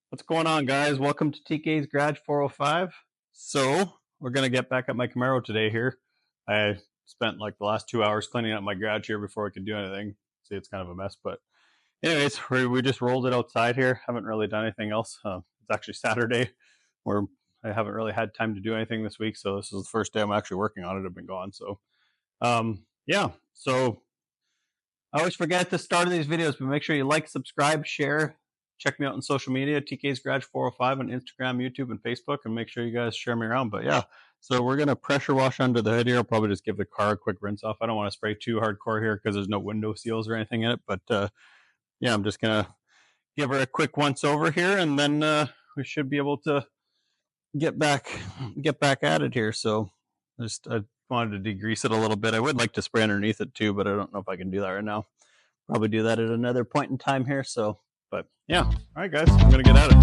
What's going on, guys? Welcome to TK's Garage 405. So, we're going to get back at my Camaro today here. I spent like the last 2 hours cleaning up my garage here before I could do anything. See, it's kind of a mess, but anyways, we just rolled it outside here. Haven't really done anything else. It's actually Saturday, where I haven't really had time to do anything this week, so this is the first day I'm actually working on it. I've been gone, so yeah. So I always forget at the start of these videos, but make sure you like, subscribe, share. Check me out on social media, TK's Garage 405 on Instagram, YouTube, and Facebook, and make sure you guys share me around. But yeah, so we're going to pressure wash under the hood here. I'll probably just give the car a quick rinse off. I don't want to spray too hardcore here because there's no window seals or anything in it. But yeah, I'm just going to give her a quick once over here, and then we should be able to get back at it here. So I wanted to degrease it a little bit. I would like to spray underneath it too, but I don't know if I can do that right now. Probably do that at another point in time here. So, but yeah. All right, guys, I'm going to get at it.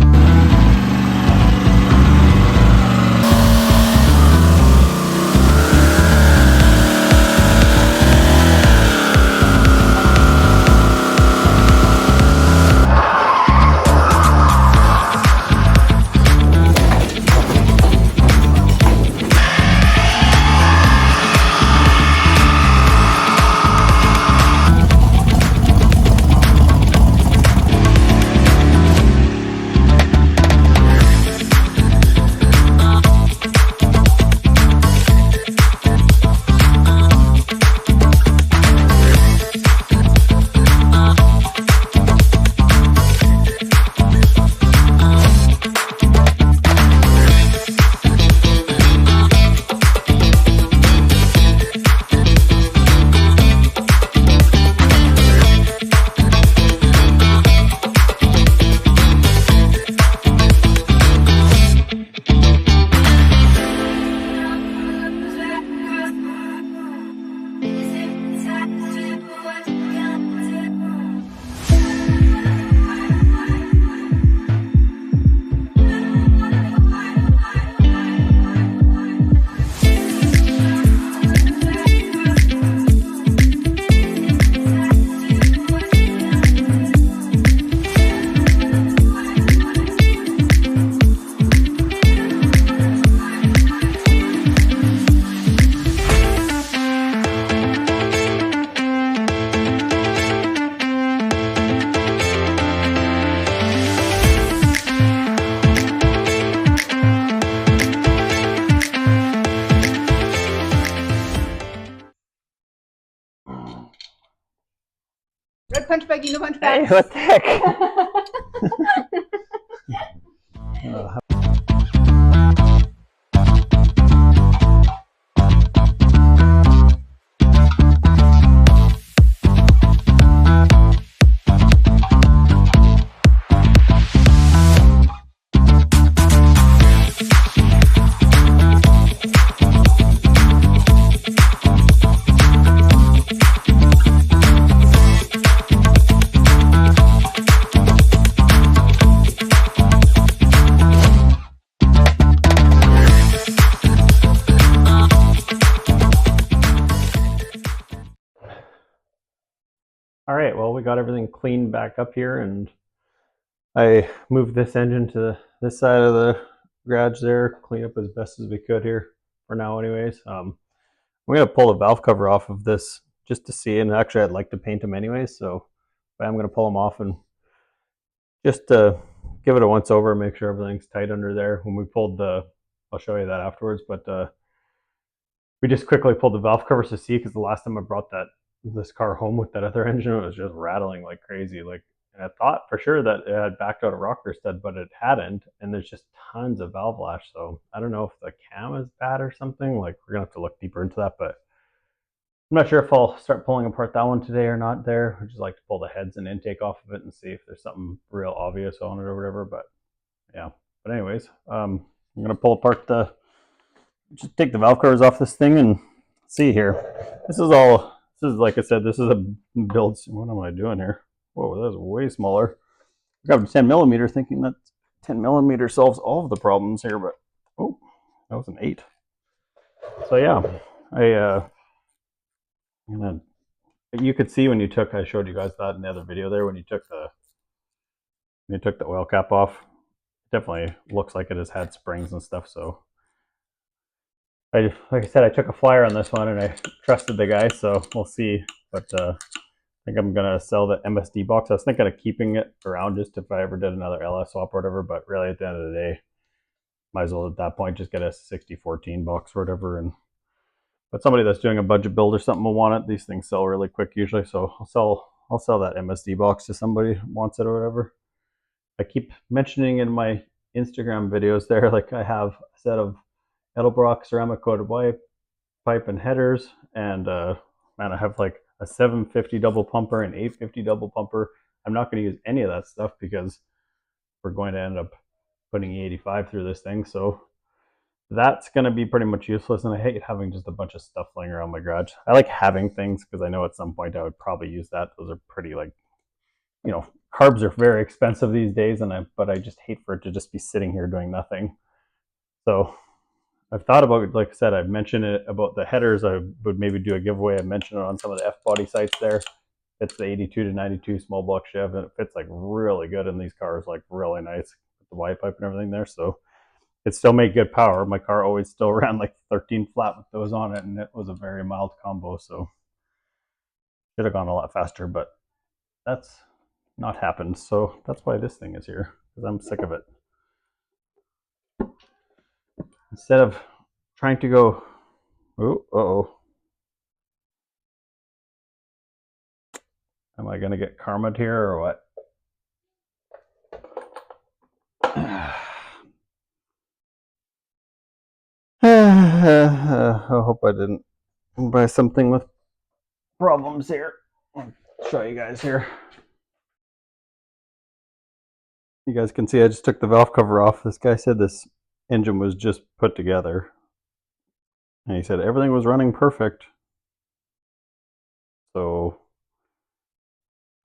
Red punch baggy, no punch back. Hey, what the heck? All right, well, we got everything cleaned back up here, and I moved this engine to this side of the garage there, clean up as best as we could here for now anyways. I'm going to pull the valve cover off of this just to see, and actually I'd like to paint them anyways, so I'm going to pull them off and just give it a once over, make sure everything's tight under there. When we pulled I'll show you that afterwards, but we just quickly pulled the valve covers to see, because the last time I brought this car home with that other engine, it was just rattling like crazy. Like, and I thought for sure that it had backed out a rocker stud, but it hadn't. And there's just tons of valve lash. So I don't know if the cam is bad or something. Like, we're gonna have to look deeper into that, but I'm not sure if I'll start pulling apart that one today or not there. I just like to pull the heads and intake off of it and see if there's something real obvious on it or whatever. But yeah, but anyways, I'm gonna pull apart just take the valve covers off this thing and see here. This is like I said, this is a build. What am I doing here? Whoa, that's way smaller. I got a 10 millimeter, thinking that 10 millimeter solves all of the problems here, but oh, that was an 8. So yeah, you could see when you took, I showed you guys that in the other video there, when you took the oil cap off, definitely looks like it has had springs and stuff. So like I said, I took a flyer on this one and I trusted the guy, so we'll see. But I think I'm gonna sell the MSD box. I was thinking of keeping it around just if I ever did another LS swap or whatever. But really, at the end of the day, might as well at that point just get a 6014 box or whatever. And but somebody that's doing a budget build or something will want it. These things sell really quick usually, so I'll sell that MSD box to somebody who wants it or whatever. I keep mentioning in my Instagram videos there, like I have a set of Edelbrock ceramic coated white pipe and headers, and man, I have like a 750 double pumper and 850 double pumper. I'm not going to use any of that stuff because we're going to end up putting E85 through this thing, so that's going to be pretty much useless. And I hate having just a bunch of stuff laying around my garage. I like having things because I know at some point I would probably use that. Those are pretty, like, you know, carbs are very expensive these days, but I just hate for it to just be sitting here doing nothing. So I've thought about, like I said, I've mentioned it about the headers. I would maybe do a giveaway. I mentioned it on some of the F body sites there. It's the 82 to 92 small block Chev, and it fits like really good in these cars, like really nice with the Y pipe and everything there. So it still made good power. My car always still ran like 13 flat with those on it, and it was a very mild combo. So should have gone a lot faster, but that's not happened. So that's why this thing is here, because I'm sick of it. Instead of trying to go, oh, am I going to get karma'd here or what? I hope I didn't buy something with problems here. I'll show you guys here. You guys can see I just took the valve cover off. This guy said this engine was just put together. And he said everything was running perfect. So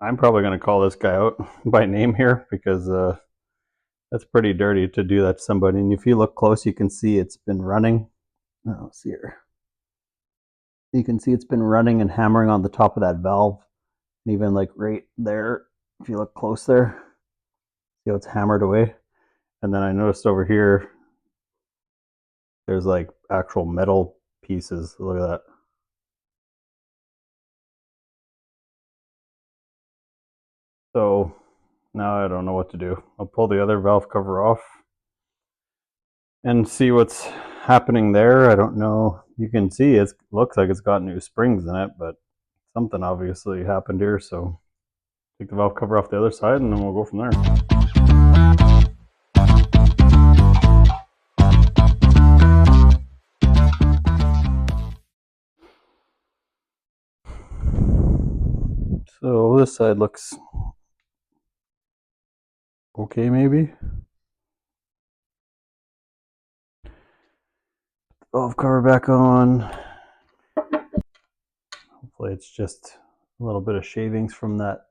I'm probably going to call this guy out by name here because that's pretty dirty to do that to somebody. And if you look close, you can see it's been running. Oh, let's see here. You can see it's been running and hammering on the top of that valve. And even like right there, if you look close there, see how it's hammered away. And then I noticed over here, there's like actual metal pieces. Look at that. So now I don't know what to do. I'll pull the other valve cover off and see what's happening there. I don't know. You can see it looks like it's got new springs in it, but something obviously happened here. So take the valve cover off the other side and then we'll go from there. So this side looks okay, maybe. Valve cover back on. Hopefully it's just a little bit of shavings from that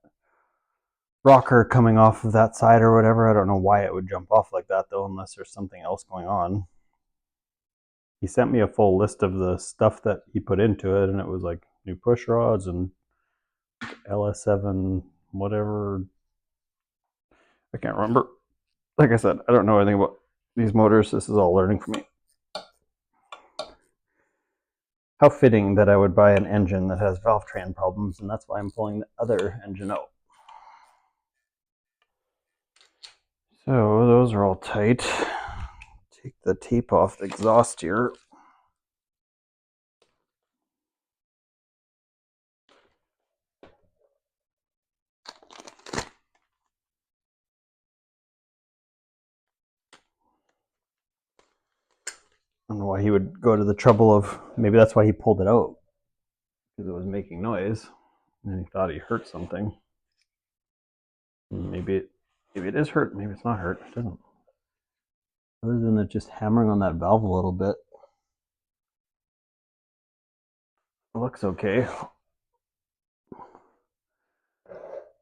rocker coming off of that side or whatever. I don't know why it would jump off like that though, unless there's something else going on. He sent me a full list of the stuff that he put into it, and it was like new push rods and LS7 whatever. I can't remember. Like I said, I don't know anything about these motors. This is all learning for me. How fitting that I would buy an engine that has valve train problems, and that's why I'm pulling the other engine out. So those are all tight. Take the tape off the exhaust here. I don't know why he would go to the trouble of, maybe that's why he pulled it out, because it was making noise and he thought he hurt something. Maybe it is hurt, maybe it's not hurt. It doesn't. Other than it just hammering on that valve a little bit. It looks okay.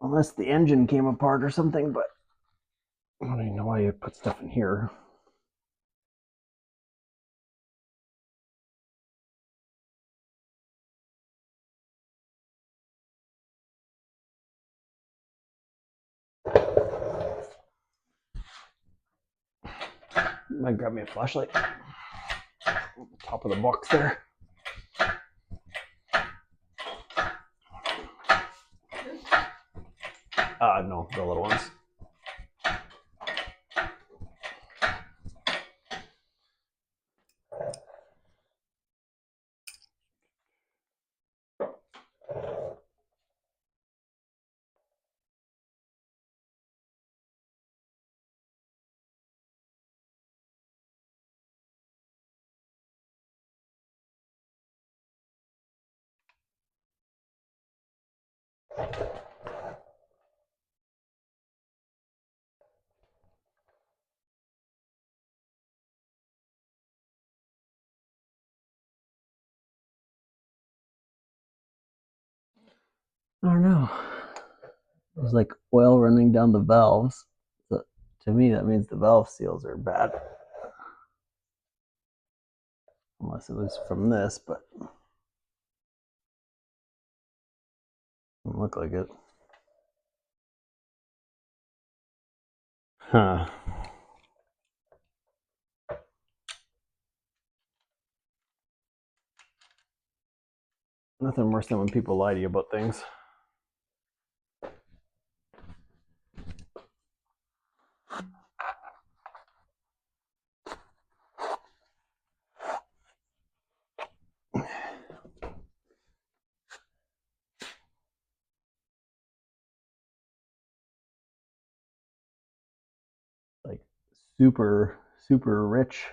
Unless the engine came apart or something, but I don't even know why you put stuff in here. Might grab me a flashlight. Top of the box there. No, the little ones. I don't know. It was like oil running down the valves. So to me, that means the valve seals are bad. Unless it was from this, but it doesn't look like it. Huh. Nothing worse than when people lie to you about things. Like super, super rich.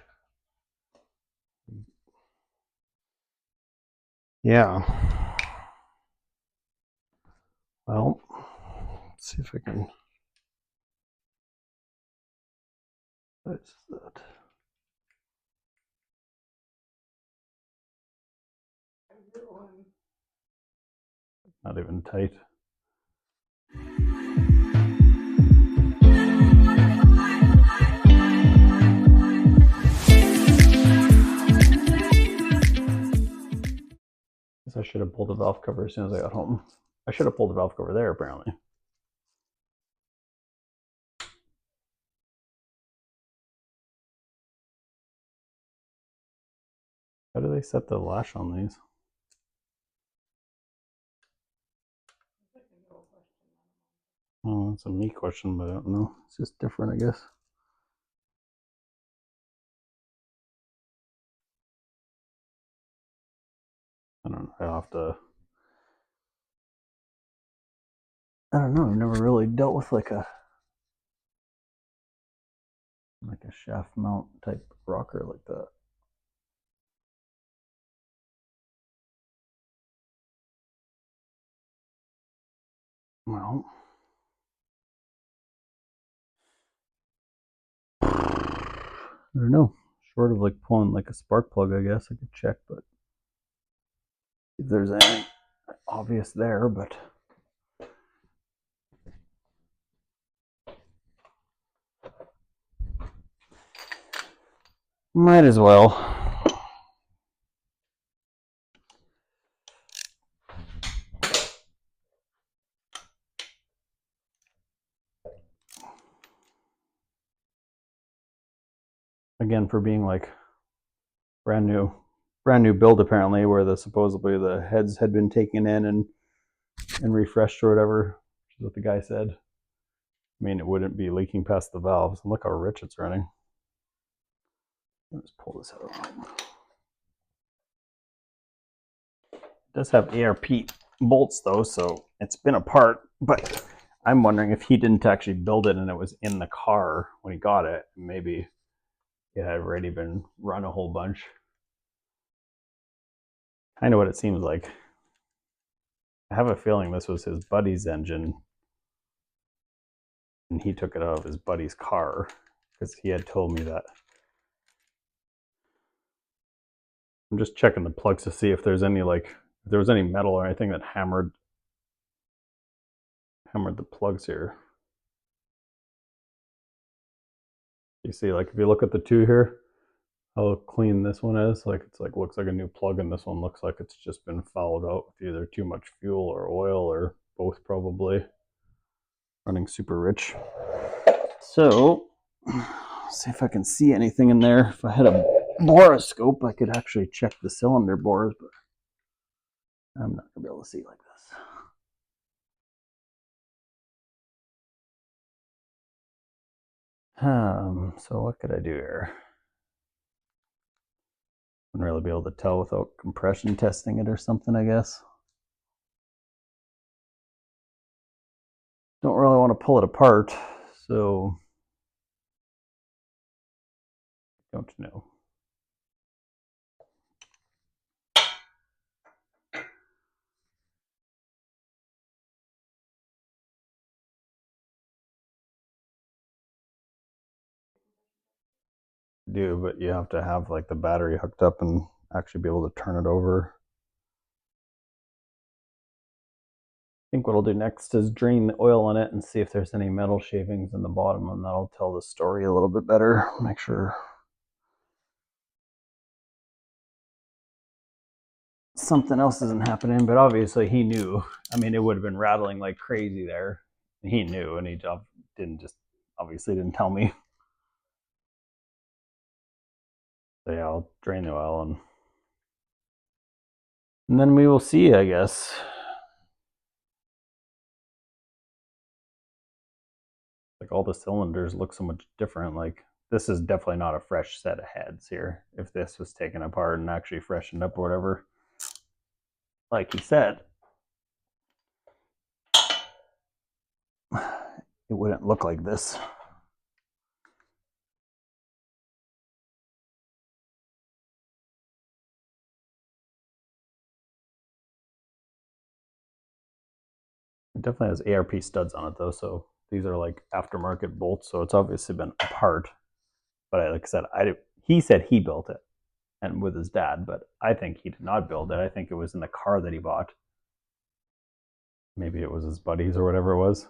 Yeah. Well, let's see if I can. What's that? Not even tight. Guess I should have pulled the valve cover as soon as I got home. I should have pulled the valve cover there, apparently. How do they set the lash on these? Oh, that's a me question, but I don't know. It's just different, I guess. I don't know. I'll have to. I don't know. I've never really dealt with like a shaft mount type rocker like that. Well, I don't know. Short of like pulling like a spark plug, I guess I could check, but if there's anything obvious there, but might as well. Again, for being like brand new build apparently, where the supposedly the heads had been taken in and refreshed or whatever, which is what the guy said. I mean, it wouldn't be leaking past the valves. And look how rich it's running. Let's pull this out. It does have ARP bolts though, so it's been apart, but I'm wondering if he didn't actually build it and it was in the car when he got it. Maybe it had already been run a whole bunch. Kind of what it seems like. I have a feeling this was his buddy's engine and he took it out of his buddy's car because he had told me that. I'm just checking the plugs to see if there's any if there was any metal or anything that hammered the plugs here. You see, like if you look at the two here, how clean this one is. Like it's like looks like a new plug, and this one looks like it's just been fouled out with either too much fuel or oil or both, probably. Running super rich. So see if I can see anything in there. If I had a borescope, I could actually check the cylinder bores, but I'm not gonna be able to see like this. So what could I do here? Wouldn't really be able to tell without compression testing it or something, I guess. Don't really want to pull it apart, so don't know. Do, but you have to have like the battery hooked up and actually be able to turn it over. I think what I'll do next is drain the oil on it and see if there's any metal shavings in the bottom, and that'll tell the story a little bit better. Make sure something else isn't happening, but obviously he knew. I mean, it would have been rattling like crazy there. He knew, and he obviously didn't tell me. So yeah, I'll drain the oil and then we will see, I guess. Like all the cylinders look so much different. Like this is definitely not a fresh set of heads here. If this was taken apart and actually freshened up or whatever, like he said, it wouldn't look like this. It definitely has ARP studs on it though, so these are like aftermarket bolts, so it's obviously been apart. But like I said, he said he built it and with his dad, but I think he did not build it. I think it was in the car that he bought. Maybe it was his buddies or whatever it was.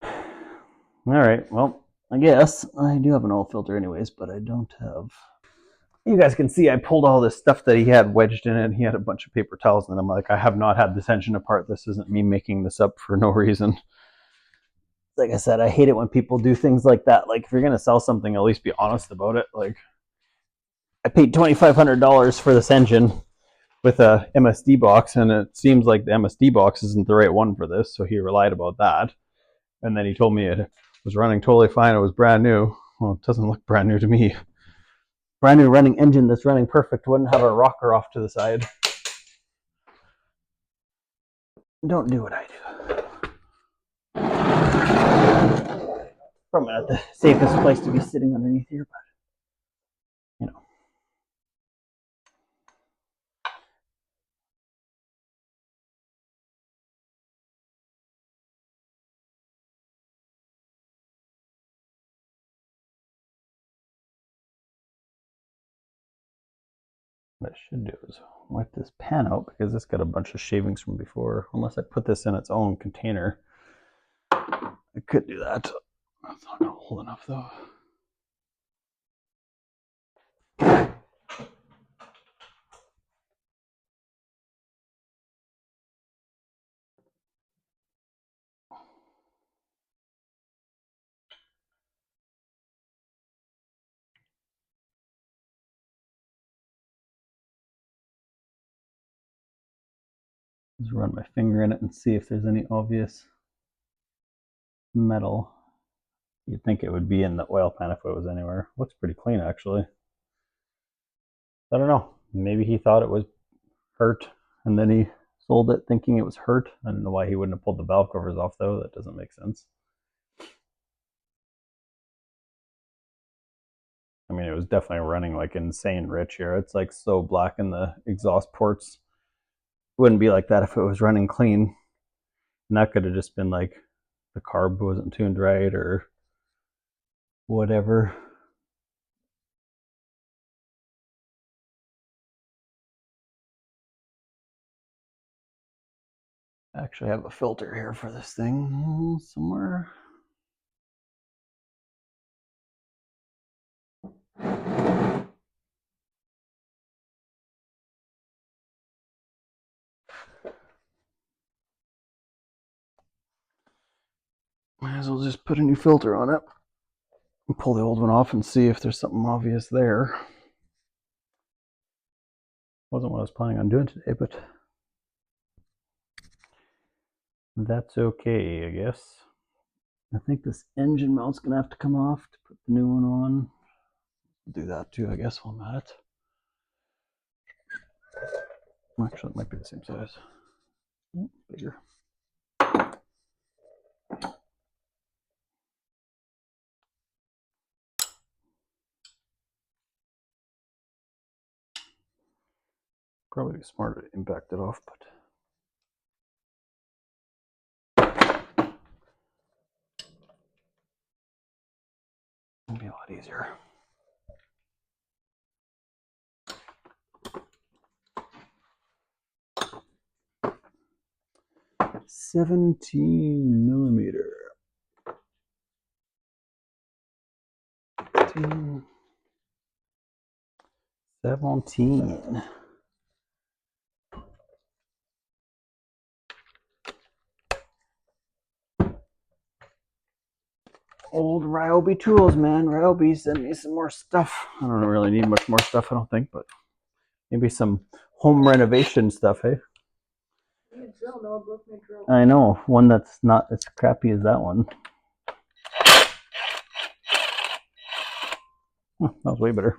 All right, well, I guess I do have an oil filter anyways, but I don't have. You guys can see I pulled all this stuff that he had wedged in it. He had a bunch of paper towels, and I'm like, I have not had this engine apart. This isn't me making this up for no reason. Like I said, I hate it when people do things like that. Like if you're gonna sell something, at least be honest about it. Like I paid $2,500 for this engine with a MSD box, and it seems like the MSD box isn't the right one for this, so he relied about that. And then he told me it was running totally fine. It was brand new. Well, it doesn't look brand new to me. Brand new running engine that's running perfect wouldn't have a rocker off to the side. Don't do what I do. Probably not the safest place to be sitting underneath here, but you know. What I should do is wipe this pan out because it's got a bunch of shavings from before. Unless I put this in its own container, I could do that. That's not gonna hold enough though. Just run my finger in it and see if there's any obvious metal. You'd think it would be in the oil pan if it was anywhere. Looks pretty clean actually. I don't know. Maybe he thought it was hurt and then he sold it thinking it was hurt. I don't know why he wouldn't have pulled the valve covers off though. That doesn't make sense. I mean, it was definitely running like insane rich here. It's like so black in the exhaust ports. It wouldn't be like that if it was running clean. And that could have just been like the carb wasn't tuned right or whatever. I actually have a filter here for this thing somewhere. Might as well just put a new filter on it. Pull the old one off and see if there's something obvious there. Wasn't what I was planning on doing today, but that's okay, I guess. I think this engine mount's gonna have to come off to put the new one on. I'll do that too, I guess, while I'm at it. Actually, it might be the same size. Bigger. Probably be smarter to impact it off, but it'll be a lot easier. $17mm. 17. Old Ryobi tools, man. Ryobi sent me some more stuff. I don't really need much more stuff, I don't think, but maybe some home renovation stuff, hey? I know, one that's not as crappy as that one. That was way better.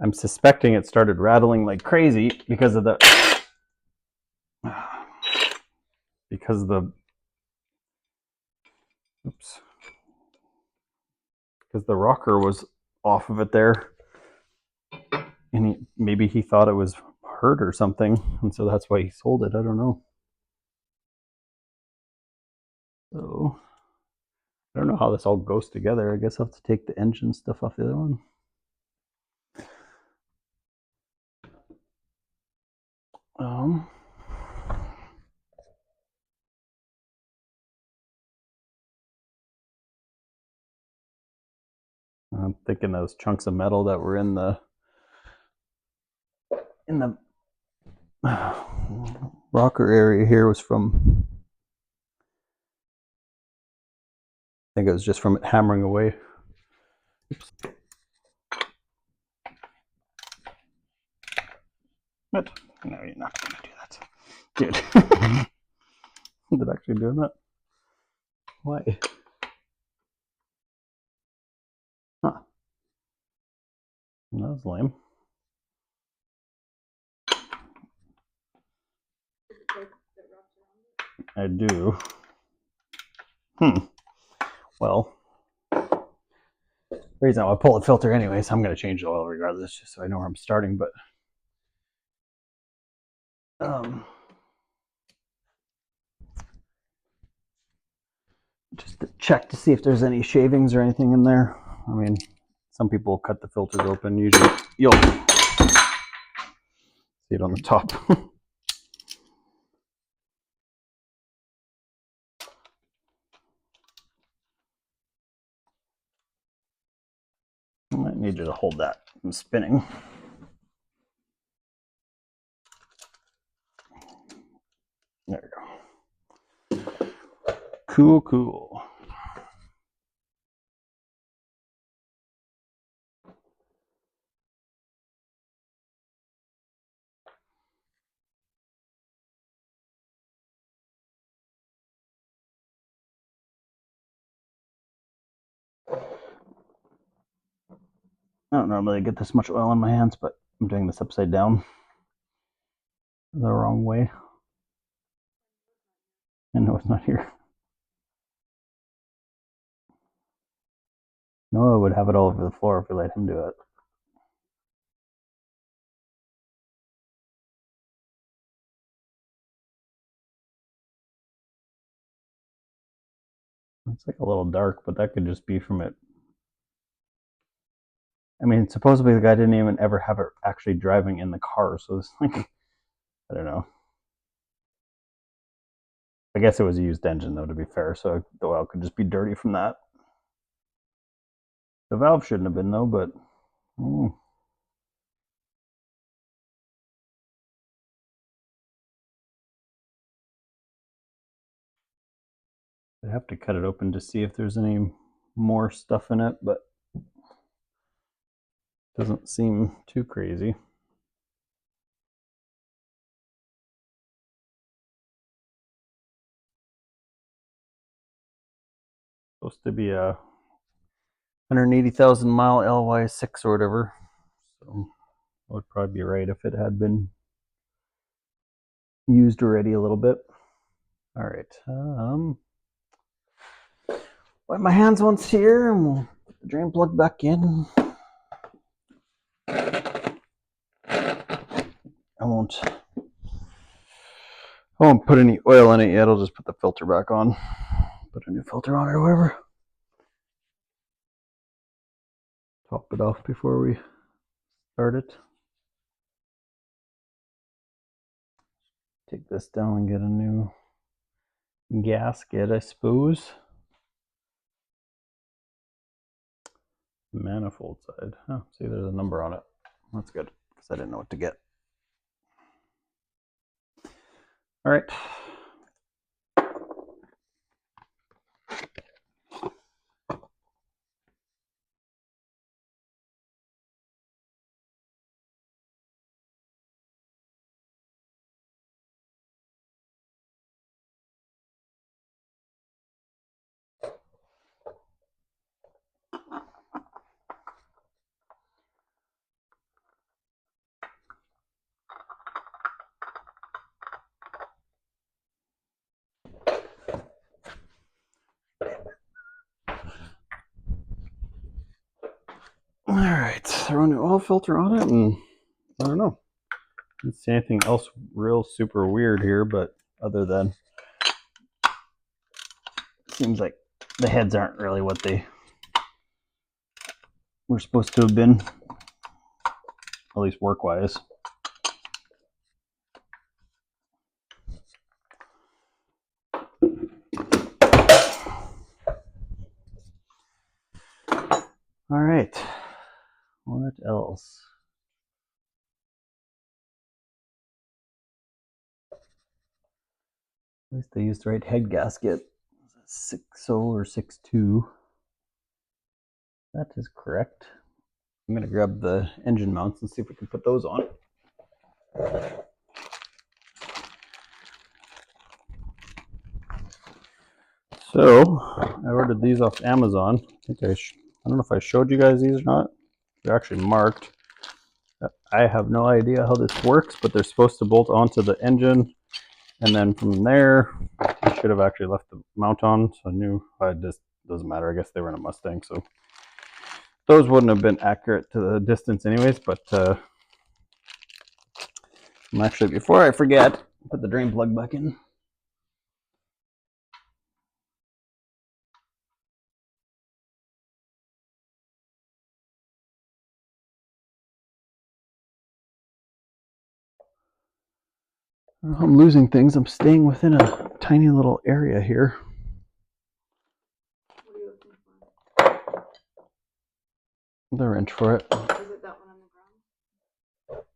I'm suspecting it started rattling like crazy because of the oops, because the rocker was off of it there, and maybe he thought it was hurt or something, and so that's why he sold it. I don't know. So I don't know how this all goes together. I guess I'll have to take the engine stuff off the other one. I'm thinking those chunks of metal that were in the rocker area here was from, I think it was just from it hammering away. Oops. What? No, you're not going to do that. Dude. Is it actually doing that? Why? Huh. That was lame. I do. Well, the reason I pull the filter anyways, I'm going to change the oil regardless, just so I know where I'm starting, but just to check to see if there's any shavings or anything in there. I mean, some people cut the filters open. Usually you'll see it on the top. I might need you to hold that. I'm spinning. There we go. Cool, cool. I don't normally get this much oil in my hands, but I'm doing this upside down the wrong way. I know it's not here. Noah would have it all over the floor if we let him do it. It's like a little dark, but that could just be from it. I mean, supposedly the guy didn't even ever have it actually driving in the car, so it's like, I don't know. I guess it was a used engine, though, to be fair, so the oil could just be dirty from that. The valve shouldn't have been, though, but I have to cut it open to see if there's any more stuff in it, but it doesn't seem too crazy. Supposed to be a 180,000 mile LY6 or whatever, so I would probably be right if it had been used already a little bit. All right, wipe my hands once here, and we'll put the drain plug back in. I won't put any oil in it yet. I'll just put the filter back on. Put a new filter on it or whatever. Top it off before we start it. Take this down and get a new gasket, I suppose. Manifold side. Oh, see, there's a number on it. That's good, because I didn't know what to get. All right. All right, throw a new oil filter on it, and I don't know. Didn't see anything else real super weird here, but other than it seems like the heads aren't really what they were supposed to have been, at least work-wise. All right, what else? At least they used the right head gasket. 6.0 or 6.2. That is correct. I'm going to grab the engine mounts and see if we can put those on. So, I ordered these off Amazon. I don't know if I showed you guys these or not. They're actually marked. I have no idea how this works, but they're supposed to bolt onto the engine, and then from there, I should have actually left the mount on, so I knew it just doesn't matter. I guess they were in a Mustang, so those wouldn't have been accurate to the distance anyways, but I'm actually, before I forget, put the drain plug back in. I'm losing things. I'm staying within a tiny little area here. What are you looking for? The wrench for it. Is it that one on the ground?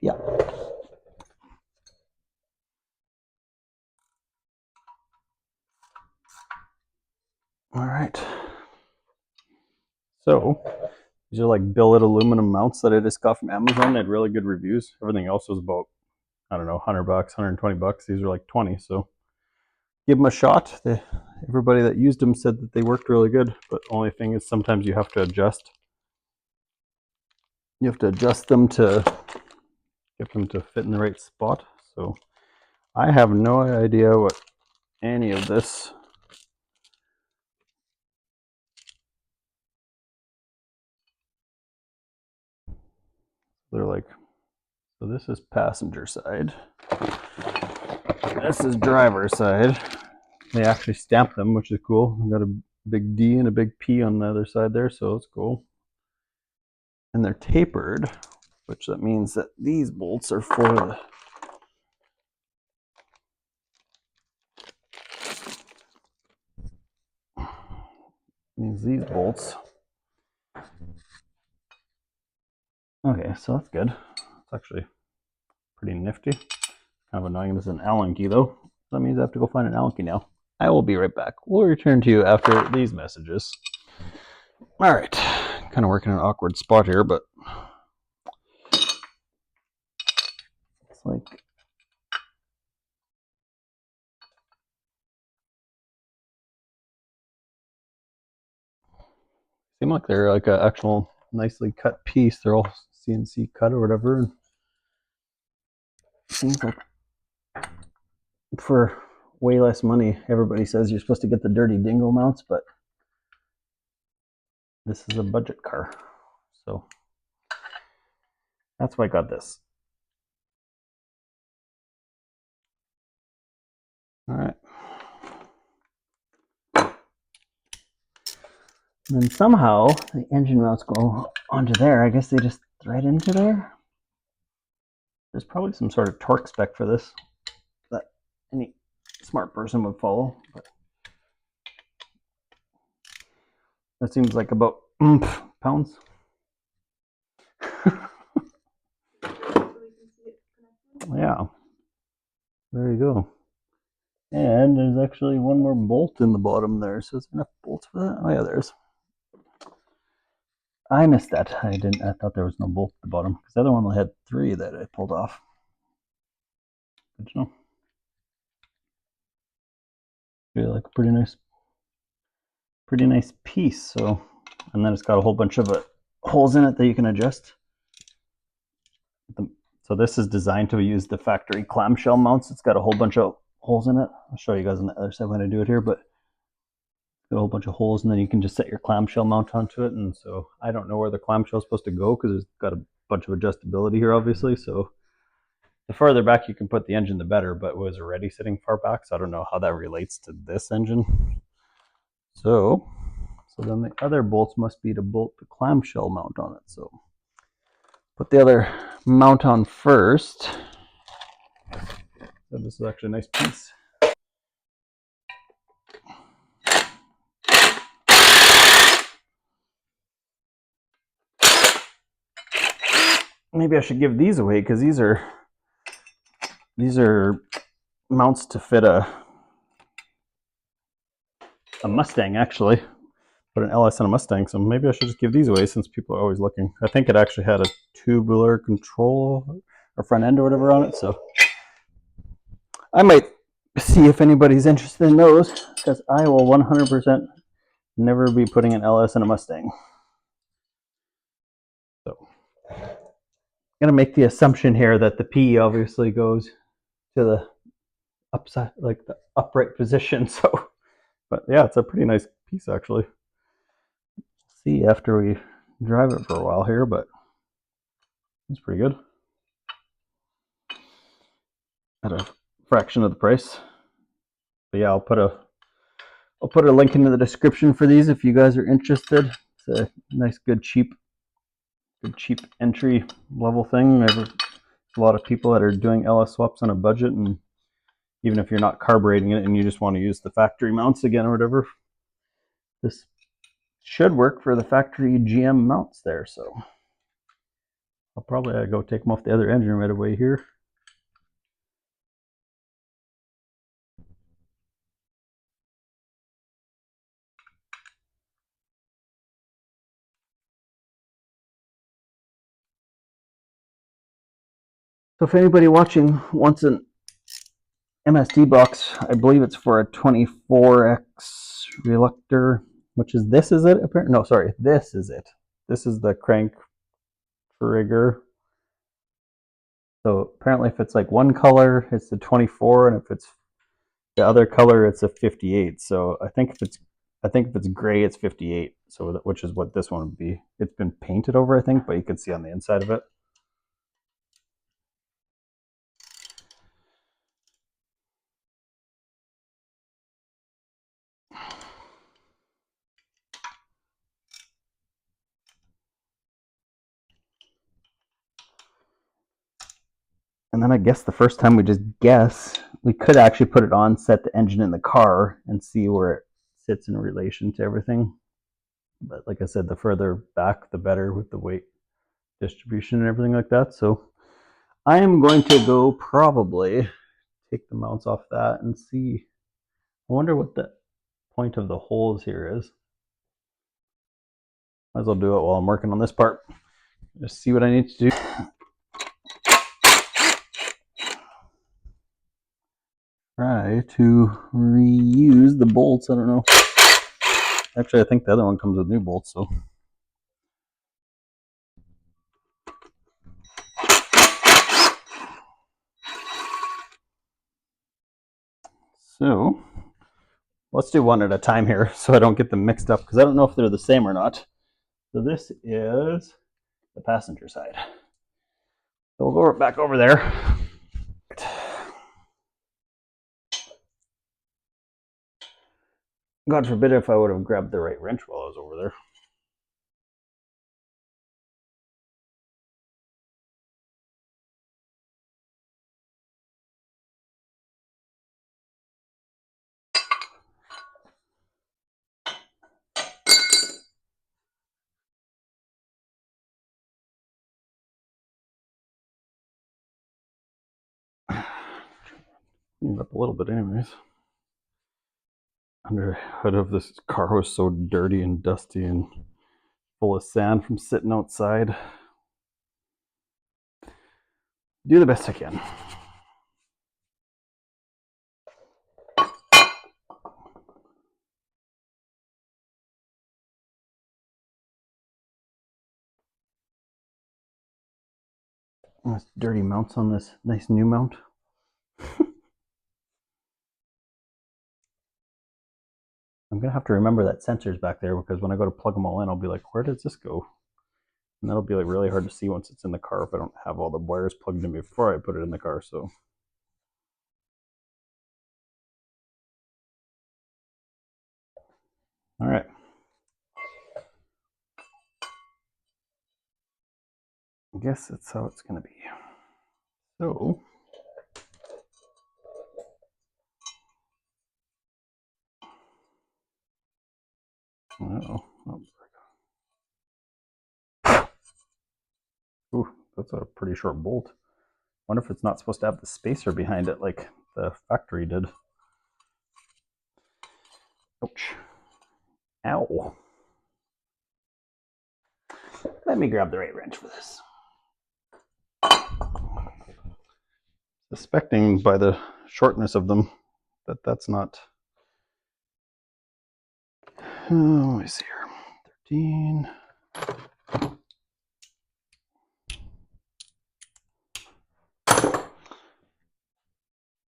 Yeah. All right. So these are like billet aluminum mounts that I just got from Amazon. They had really good reviews. Everything else was about, I don't know, $100, $120. These are like 20. So give them a shot. Everybody that used them said that they worked really good. But the only thing is sometimes you have to adjust. You have to adjust them to get them to fit in the right spot. So I have no idea what any of this they're like. So this is passenger side. This is driver side. They actually stamped them, which is cool. I've got a big D and a big P on the other side there, so it's cool. And they're tapered, which that means that these bolts are for the these bolts. Okay, so that's good. It's actually pretty nifty. Kind of annoying. This is an Allen key though. That means I have to go find an Allen key now. I will be right back. We'll return to you after these messages. All right, kind of working in an awkward spot here, but it's like seem like they're like an actual nicely cut piece. They're all CNC cut or whatever. And seems like for way less money, everybody says you're supposed to get the dirty dingo mounts, but this is a budget car, so that's why I got this. All right. And then somehow the engine mounts go onto there. I guess they just thread into there. There's probably some sort of torque spec for this that any smart person would follow. But that seems like about pounds. Yeah. There you go. And there's actually one more bolt in the bottom there. So is there enough bolts for that? Oh yeah, there's. I missed that. I thought there was no bolt at the bottom because the other one had 3 that I pulled off. Good to know. Feel like a pretty nice piece. So, and then it's got a whole bunch of holes in it that you can adjust. So this is designed to use the factory clamshell mounts. It's got a whole bunch of holes in it. I'll show you guys on the other side when I do it here, but got a whole bunch of holes, and then you can just set your clamshell mount onto it. And so I don't know where the clamshell is supposed to go because it's got a bunch of adjustability here, obviously. So the further back you can put the engine, the better. But it was already sitting far back, so I don't know how that relates to this engine. So then the other bolts must be to bolt the clamshell mount on it. So put the other mount on first. So this is actually a nice piece. Maybe I should give these away because these are mounts to fit a Mustang, actually. Put an LS on a Mustang, so maybe I should just give these away since people are always looking. I think it actually had a tubular control or front end or whatever on it, so I might see if anybody's interested in those because I will 100% never be putting an LS in a Mustang. So I'm gonna make the assumption here that the P obviously goes to the upside, like the upright position. So, but yeah, it's a pretty nice piece actually. See after we drive it for a while here, but it's pretty good at a fraction of the price. But yeah, I'll put a link into the description for these if you guys are interested. It's a nice, good, cheap entry level thing. There's a lot of people that are doing LS swaps on a budget, and even if you're not carbureting it and you just want to use the factory mounts again or whatever, this should work for the factory GM mounts there. So I'll probably go take them off the other engine right away here. So if anybody watching wants an MSD box, I believe it's for a 24X reluctor, which is this is it? Apparently, no, sorry, this is it. This is the crank trigger. So apparently, if it's like one color, it's the 24, and if it's the other color, it's a 58. So I think if it's gray, it's 58. So which is what this one would be. It's been painted over, I think, but you can see on the inside of it. And then I guess the first time we just guess, we could actually put it on, set the engine in the car, and see where it sits in relation to everything. But like I said, the further back, the better with the weight distribution and everything like that. So I am going to go probably take the mounts off that and see I wonder what the point of the holes here is. Might as well do it while I'm working on this part. Just see what I need to do. Try to reuse the bolts. I don't know. Actually, I think the other one comes with new bolts, so. So, let's do one at a time here so I don't get them mixed up because I don't know if they're the same or not. So this is the passenger side. So we'll go back over there. God forbid if I would have grabbed the right wrench while I was over there. Cleaned up a little bit anyways. Under the hood of this car was so dirty and dusty and full of sand from sitting outside. Do the best I can. Nice dirty mounts on this nice new mount. I'm gonna have to remember that sensor's back there because when I go to plug them all in, I'll be like, where does this go? And that'll be like really hard to see once it's in the car if I don't have all the wires plugged in before I put it in the car. So. All right. I guess that's how it's gonna be. So. Oh, ooh, that's a pretty short bolt. Wonder if it's not supposed to have the spacer behind it like the factory did. Ouch. Ow. Let me grab the right wrench for this. Suspecting by the shortness of them that that's not. Let me see here. 13.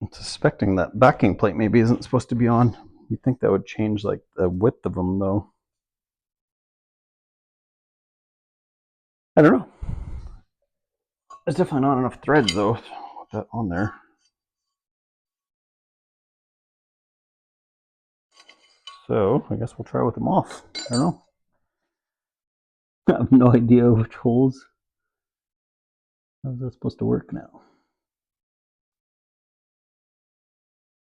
I'm suspecting that backing plate maybe isn't supposed to be on. You'd think that would change like the width of them though. I don't know. There's definitely not enough threads though with that on there. So I guess we'll try with them off. I don't know. I have no idea which holes. How's that supposed to work now?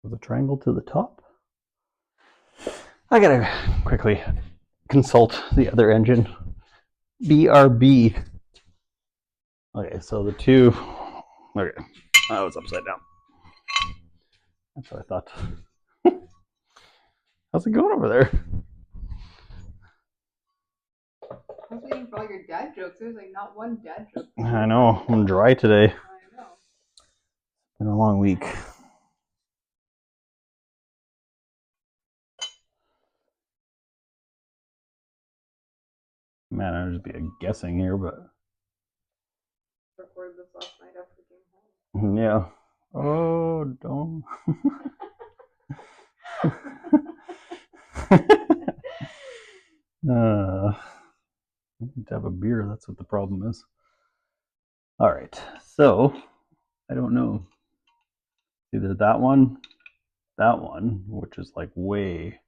With a triangle to the top? I gotta quickly consult the other engine. BRB. Okay, so the two. Okay, that was upside down. That's what I thought. How's it going over there? I was waiting for all your dad jokes. There's like not one dad joke. I know, I'm dry today. I know. Been a long week. Man, I'd just be guessing here, but. Recorded this last night after we came home. Yeah. Oh, don't. I need to have a beer. That's what the problem is. All right. So, I don't know. Either that one, which is like way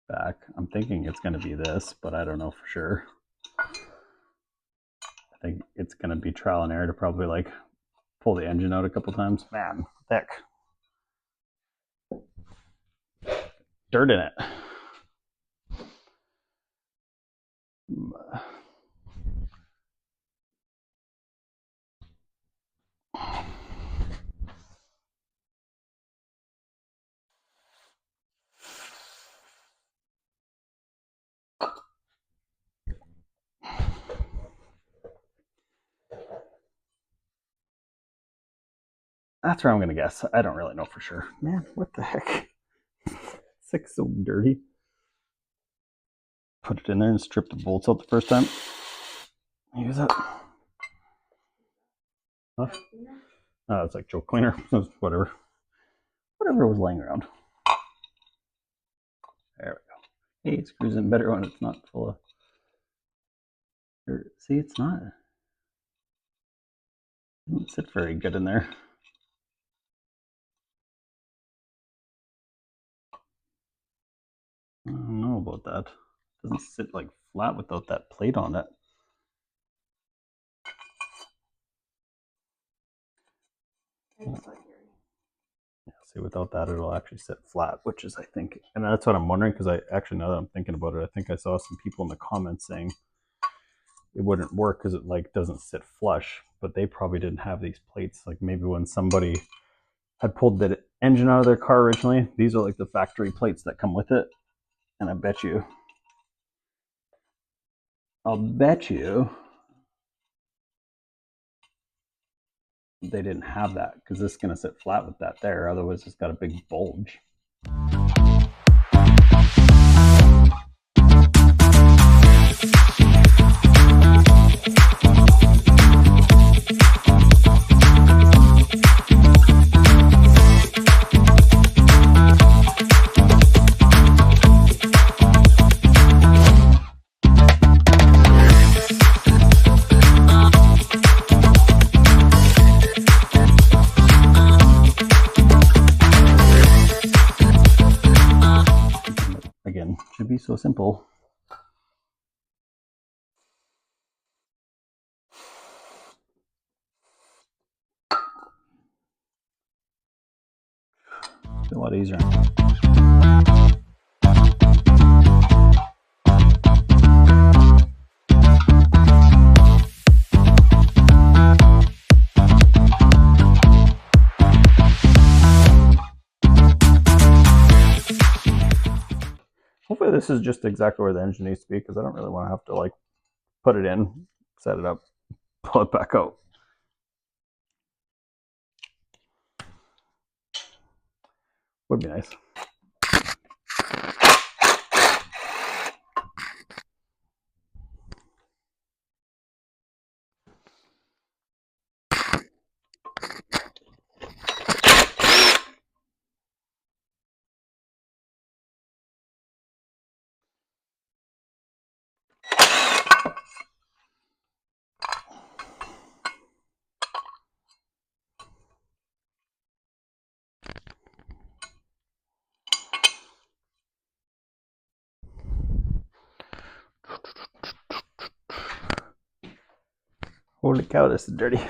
back. I'm thinking it's going to be this, but I don't know for sure. I think it's going to be trial and error to probably like pull the engine out a couple times. Man, thick. Dirt in it. That's where I'm going to guess. I don't really know for sure. Man, what the heck? It's so dirty. Put it in there and strip the bolts out the first time. Use it. Huh? Oh, it's like choke cleaner. Whatever. Whatever was laying around. There we go. Hey, it screws in better when it's not full of dirt. See, it's not. It doesn't sit very good in there. I don't know about that. It doesn't sit like flat without that plate on it. Yeah, see, without that, it'll actually sit flat, which is, I think, and that's what I'm wondering, because I actually, now that I'm thinking about it, I think I saw some people in the comments saying it wouldn't work because it like doesn't sit flush, but they probably didn't have these plates. Like maybe when somebody had pulled the engine out of their car originally, these are like the factory plates that come with it. And I'll bet you they didn't have that, because this is going to sit flat with that there. Otherwise, it's got a big bulge. Again, should be so simple. It's a lot easier. Hopefully this is just exactly where the engine needs to be, because I don't really want to have to like put it in, set it up, pull it back out. Would be nice. Holy cow, this is dirty.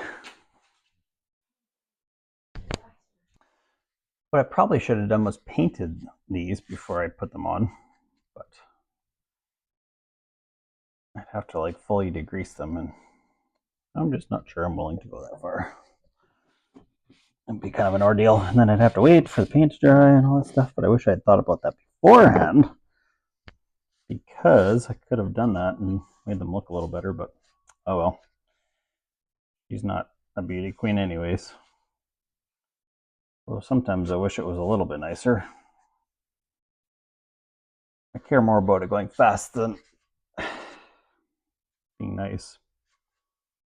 What I probably should have done was painted these before I put them on, but I'd have to like fully degrease them, and I'm just not sure I'm willing to go that far. It'd be kind of an ordeal, and then I'd have to wait for the paint to dry and all that stuff, but I wish I had thought about that beforehand, because I could have done that and made them look a little better, but oh well. She's not a beauty queen anyways. Well, sometimes I wish it was a little bit nicer. I care more about it going fast than being nice.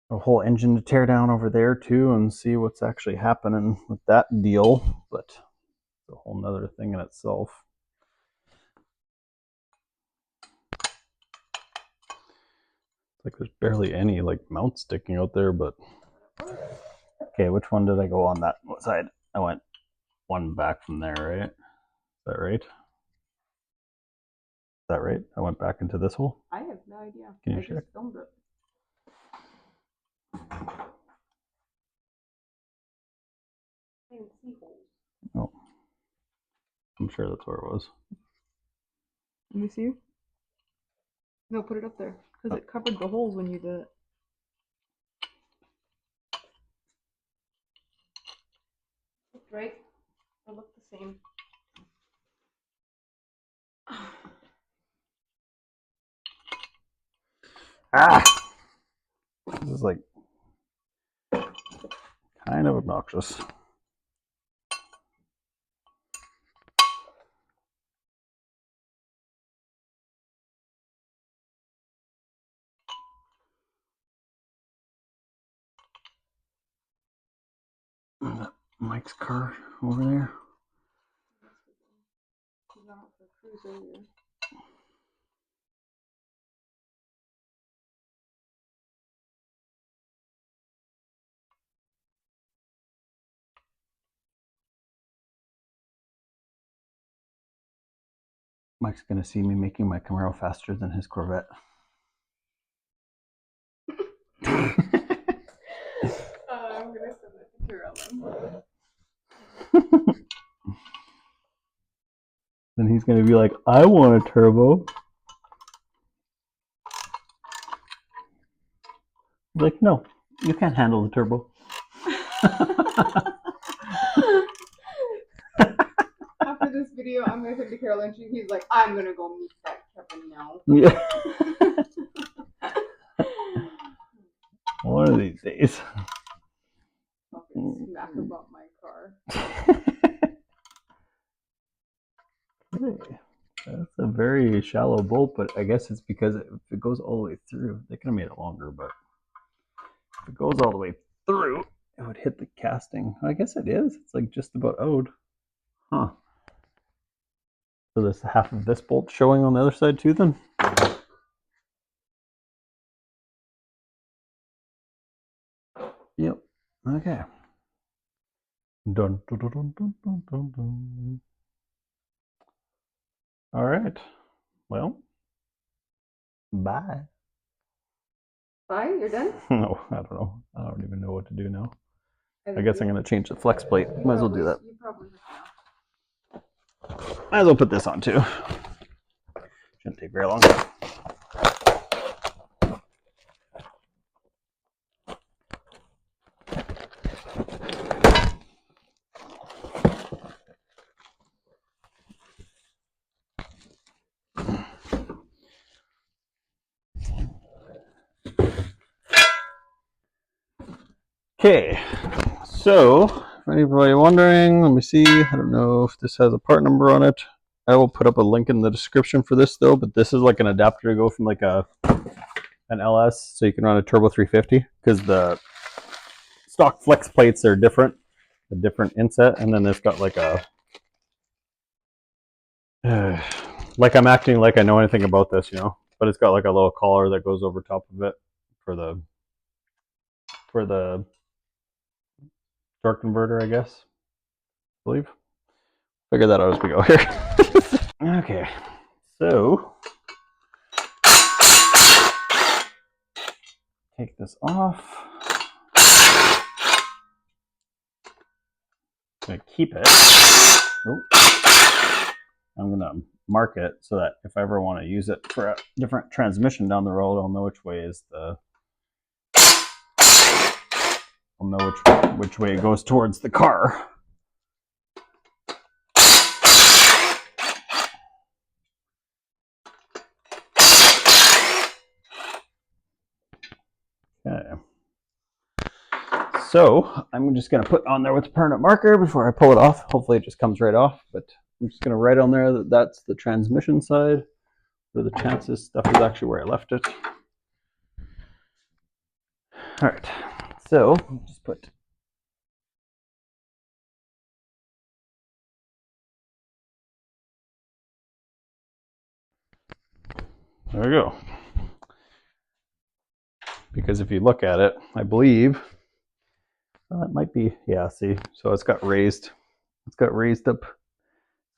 A whole engine to tear down over there too, and see what's actually happening with that deal, but it's a whole nother thing in itself. Like there's barely any like mount sticking out there, but okay, which one did I go on that side? I went one back from there, right? Is that right? Is that right? I went back into this hole? I have no idea. Can you I check? just filmed it. I didn't see holes. Oh. I'm sure that's where it was. Let me see. No, put it up there. Because it covered the holes when you did it. Looked right. They look the same. Ah! This is like kind of obnoxious. Mike's car over there. He's out for a cruise earlier. Mike's gonna see me making my Camaro faster than his Corvette. I'm gonna send that to Carolyn. Then he's gonna be like, I want a turbo. Like, no, you can't handle the turbo. After this video, I'm gonna send to Carolyn. He's like, I'm gonna go meet that Kevin now. Yeah. One of these days. Fucking smack about my car. Hey, that's a very shallow bolt, but I guess it's because if it goes all the way through, they could have made it longer, but if it goes all the way through, it would hit the casting. I guess it is. It's like just about owed. Huh. So there's half of this bolt showing on the other side too then? Yep. Okay. Dun, dun, dun, dun, dun, dun, dun. All right. Well, bye. Bye, you're done? No, I don't know. I don't even know what to do now. I guess I'm going to change the flex plate. Might as well do that. You probably Might as well put this on too. Shouldn't take very long. Okay, so if anybody wondering, let me see. I don't know if this has a part number on it. I will put up a link in the description for this though, but this is like an adapter to go from like an LS, so you can run a Turbo 350, because the stock flex plates are different, a different inset, and then it's got like a like I'm acting like I know anything about this, you know, but it's got like a little collar that goes over top of it for the torque converter, I guess. I believe. Figure that out as we go here. Okay, so take this off. I'm gonna keep it. Oh. I'm gonna mark it so that if I ever want to use it for a different transmission down the road, I'll know which way is the. I'll know which way it goes towards the car. Okay. So I'm just gonna put on there with a permanent marker before I pull it off. Hopefully it just comes right off, but I'm just gonna write on there that that's the transmission side. What are the chances? Stuff is actually where I left it. All right, so just put. There we go. Because if you look at it, I believe it might be, yeah, see, so it's got raised up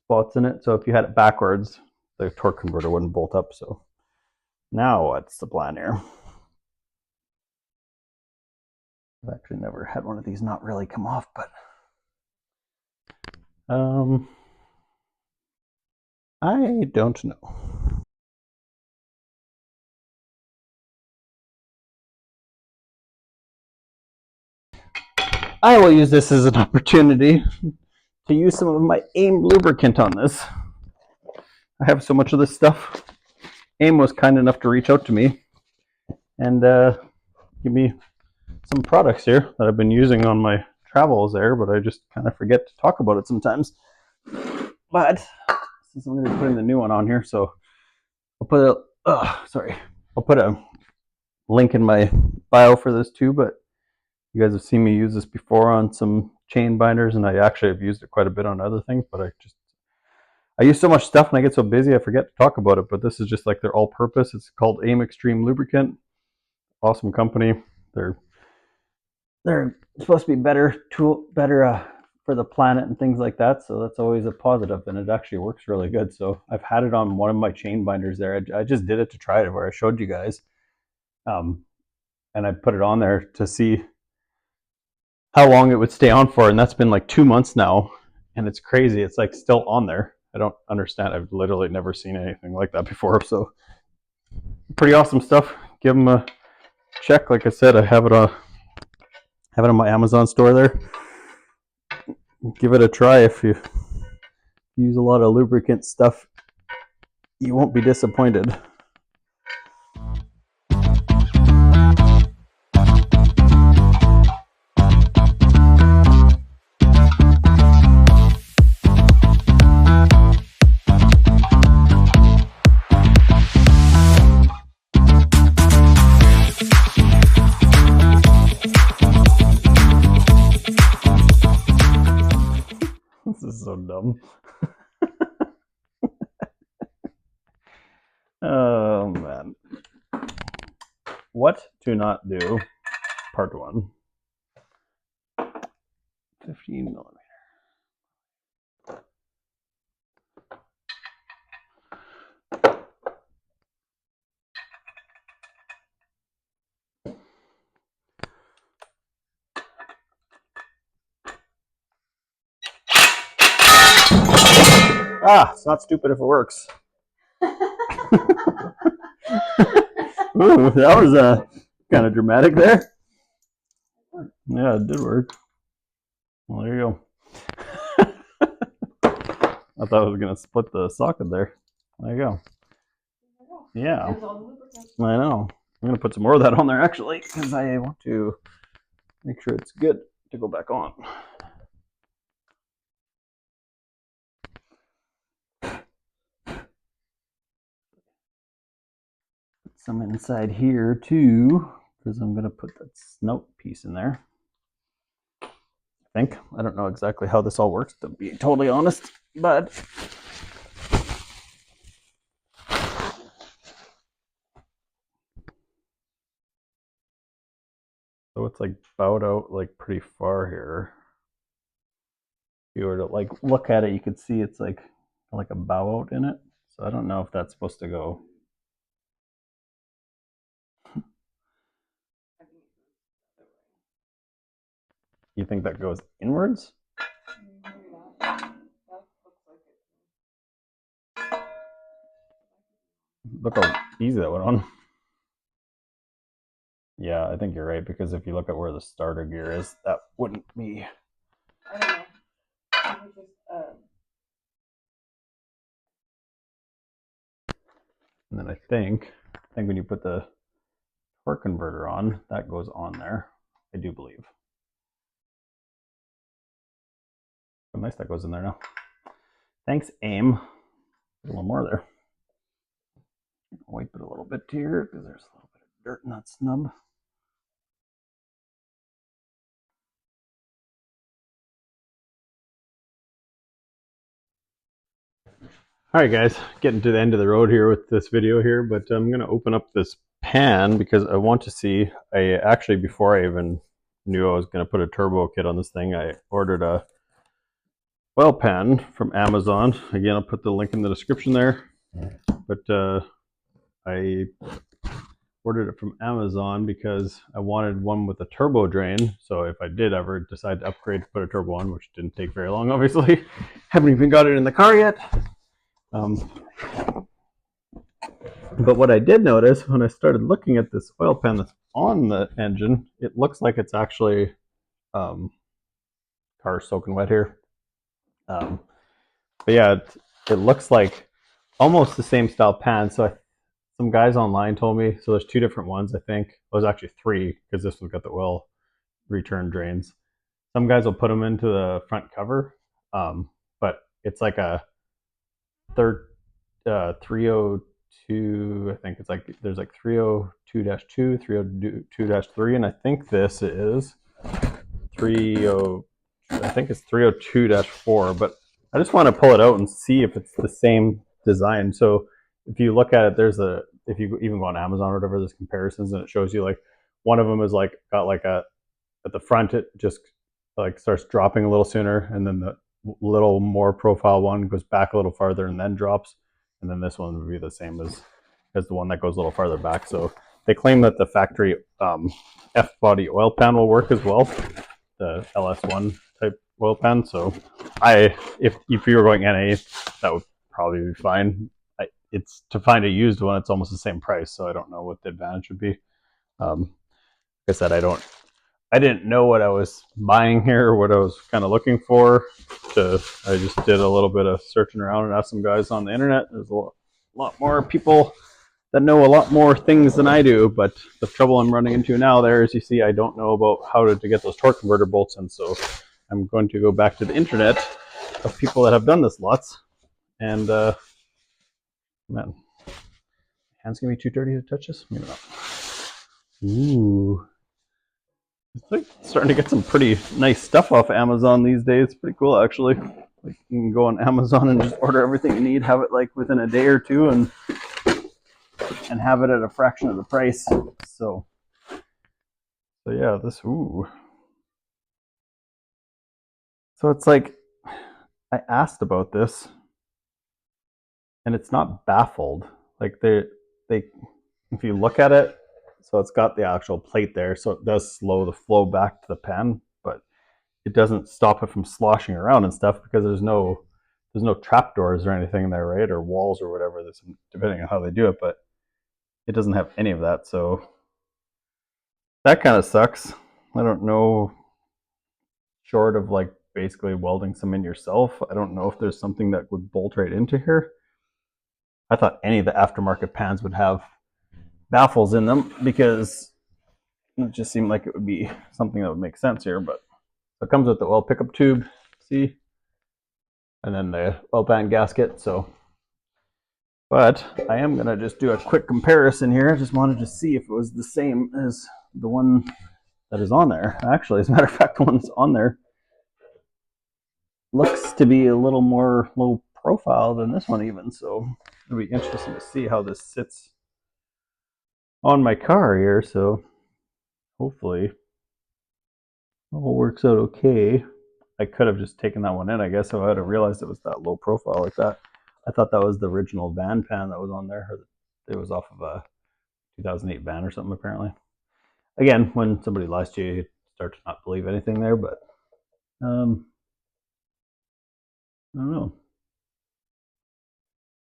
spots in it. So if you had it backwards, the torque converter wouldn't bolt up. So now what's the plan here? I've actually never had one of these not really come off, but I don't know. I will use this as an opportunity to use some of my AIM lubricant on this. I have so much of this stuff. AIM was kind enough to reach out to me and give me some products here that I've been using on my travels there, but I just kind of forget to talk about it sometimes. But since I'm going to be putting the new one on here, so I'll put I'll put a link in my bio for this too, but you guys have seen me use this before on some chain binders, and I actually have used it quite a bit on other things, but I use so much stuff and I get so busy I forget to talk about it. But this is just like their all-purpose. It's called AIM Extreme Lubricant. Awesome company. They're they're supposed to be better for the planet and things like that. So that's always a positive, and it actually works really good. So I've had it on one of my chain binders there. I just did it to try it, where I showed you guys, um, and I put it on there to see how long it would stay on for, and that's been like 2 months now, and it's crazy. It's like still on there. I don't understand. I've literally never seen anything like that before. So pretty awesome stuff. Give them a check. Like I said, I have it on my Amazon store there. Give it a try. If you use a lot of lubricant stuff, you won't be disappointed. This is so dumb. Oh man. What to not do, part 1. 15 millimeter. It's not stupid if it works. Ooh, that was kind of dramatic there. Yeah, it did work. Well, there you go. I thought I was going to split the socket there. There you go. Yeah. I know. I'm going to put some more of that on there, actually, because I want to make sure it's good to go back on. Put some inside here, too, because I'm going to put that snout piece in there. I think. I don't know exactly how this all works, to be totally honest, but so it's like bowed out like pretty far here. If you were to like look at it, you could see it's like a bow out in it. So I don't know if that's supposed to go. You think that goes inwards? Look how easy that went on. Yeah, I think you're right, because if you look at where the starter gear is, that wouldn't be. I don't know. It was just, And then I think when you put the torque converter on, that goes on there. I do believe. So nice that goes in there now. Thanks, AIM. A little more there. Wipe it a little bit here because there's a little bit of dirt in that snub. All right, guys, getting to the end of the road here with this video here, but I'm going to open up this pan because I want to see. I actually, before I even knew I was going to put a turbo kit on this thing, I ordered a oil pan from Amazon. Again, I'll put the link in the description there. But I ordered it from Amazon because I wanted one with a turbo drain. So if I did ever decide to upgrade to put a turbo on, which didn't take very long, obviously, haven't even got it in the car yet. But what I did notice when I started looking at this oil pan that's on the engine, it looks like it's actually car soaking wet here. But yeah, it looks like almost the same style pan. So some guys online told me, so there's 2 different ones, I think. Well, there's actually 3, because this one's got the oil return drains. Some guys will put them into the front cover, but it's like a 302, I think it's like, there's like 302-2, 302-3, and I think this is 302 I think it's 302-4, but I just want to pull it out and see if it's the same design. So if you look at it, if you even go on Amazon or whatever, there's comparisons and it shows you like one of them is like got like at the front, it just like starts dropping a little sooner, and then the little more profile one goes back a little farther and then drops, and then this one would be the same as the one that goes a little farther back. So they claim that the factory F body oil pan will work as well, the LS1 type oil pan. So if you were going NA, that would probably be fine. It's to find a used one, it's almost the same price, so I don't know what the advantage would be. Like I said, I didn't know what I was buying here or what I was kind of looking for. I just did a little bit of searching around and asked some guys on the internet. There's a lot more people that know a lot more things than I do, but the trouble I'm running into now there is, you see, I don't know about how to get those torque converter bolts, and so I'm going to go back to the internet of people that have done this lots. And man, hands gonna be too dirty to touch this? Maybe not. Ooh. It's like starting to get some pretty nice stuff off Amazon these days. It's pretty cool, actually. Like you can go on Amazon and just order everything you need, have it like within a day or two, and have it at a fraction of the price. So yeah, this ooh. So it's like I asked about this, and it's not baffled. Like they if you look at it, so it's got the actual plate there, so it does slow the flow back to the pan, but it doesn't stop it from sloshing around and stuff because there's no trapdoors or anything there, right? Or walls or whatever. That's depending on how they do it, but it doesn't have any of that. So that kind of sucks. I don't know. Short of like basically welding some in yourself, I don't know if there's something that would bolt right into here. I thought any of the aftermarket pans would have baffles in them because it just seemed like it would be something that would make sense here. But it comes with the oil pickup tube, see, and then the oil pan gasket. So, but I am gonna just do a quick comparison here. I just wanted to see if it was the same as the one that is on there. Actually, as a matter of fact, the one that's on there looks to be a little more low profile than this one even. So it'll be interesting to see how this sits on my car here. So hopefully all works out okay. I could have just taken that one in, I guess, if I would have realized it was that low profile like that. I thought that was the original van pan that was on there. It was off of a 2008 van or something, apparently. Again, when somebody lies to you, you start to not believe anything there, but I don't know.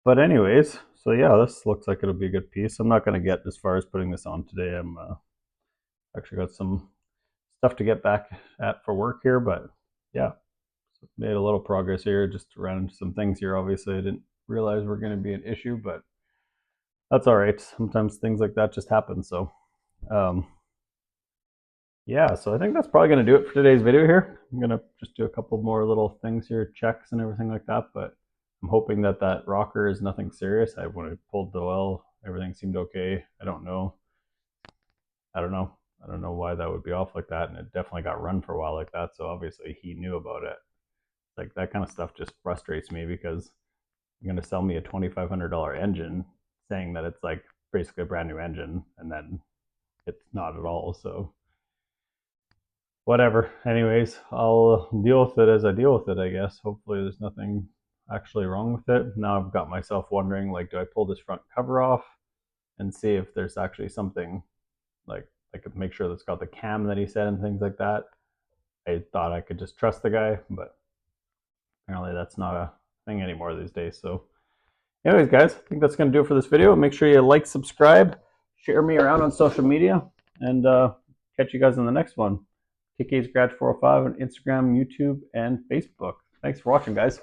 But anyways, so yeah, this looks like it'll be a good piece. I'm not going to get as far as putting this on today. I'm actually got some stuff to get back at for work here, but yeah, so made a little progress here. Just ran into some things here. Obviously, I didn't realize were going to be an issue, but that's all right. Sometimes things like that just happen. So um, yeah, so I think that's probably going to do it for today's video here. I'm going to just do a couple more little things here, checks and everything like that, but I'm hoping that that rocker is nothing serious. When I pulled the oil, everything seemed okay. I don't know. I don't know. I don't know why that would be off like that, and it definitely got run for a while like that, so obviously he knew about it. Like that kind of stuff just frustrates me because you're going to sell me a $2,500 engine saying that it's like basically a brand new engine, and then it's not at all. So whatever. Anyways, I'll deal with it as I deal with it, I guess. Hopefully there's nothing actually wrong with it. Now I've got myself wondering, like, do I pull this front cover off and see if there's actually something, like I could make sure that's got the cam that he said and things like that. I thought I could just trust the guy, but apparently that's not a thing anymore these days. So anyways, guys, I think that's going to do it for this video. Make sure you like, subscribe, share me around on social media, and catch you guys in the next one. TK's Garage 405 on Instagram, YouTube, and Facebook. Thanks for watching, guys.